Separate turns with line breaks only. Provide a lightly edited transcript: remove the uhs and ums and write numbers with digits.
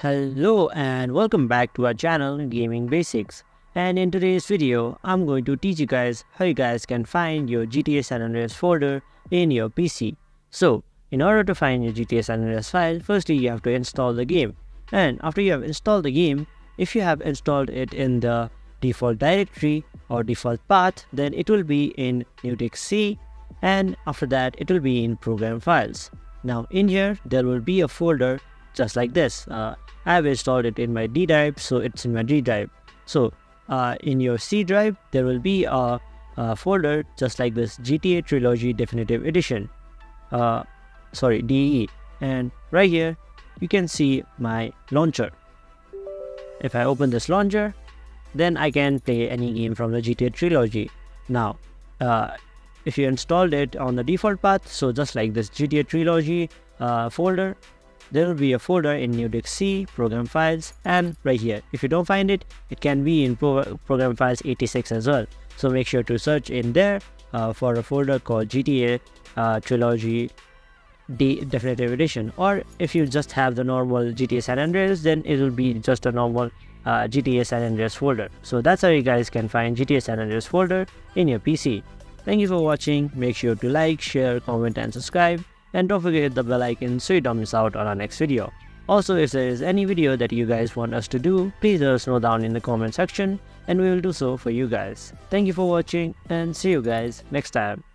Hello and welcome back to our channel Gaming Basics, and in today's video I'm going to teach you guys how you guys can find your GTA San Andreas folder in your PC. So in order to find your GTA San Andreas file, firstly you have to install the game, and after you have installed the game, if you have installed it in the default directory or default path, then it will be in newcomer, and after that it will be in program files. Now in here there will be a folder just like this. I have installed it in my D drive, so it's in my D drive. So in your C drive there will be a folder just like this, GTA Trilogy Definitive Edition, DE, and right here you can see my launcher. If I open this launcher, then I can play any game from the GTA Trilogy. Now if you installed it on the default path, so just like this GTA Trilogy folder, there will be a folder in newcomer, program files, and right here. If you don't find it, it can be in program files 86 as well. So make sure to search in there for a folder called GTA Trilogy Definitive Edition. Or if you just have the normal GTA San Andreas, then it will be just a normal GTA San Andreas folder. So that's how you guys can find GTA San Andreas folder in your PC. Thank you for watching. Make sure to like, share, comment, and subscribe. And don't forget to hit the bell icon so you don't miss out on our next video. Also, if there is any video that you guys want us to do, please let us know down in the comment section and we will do so for you guys. Thank you for watching and see you guys next time.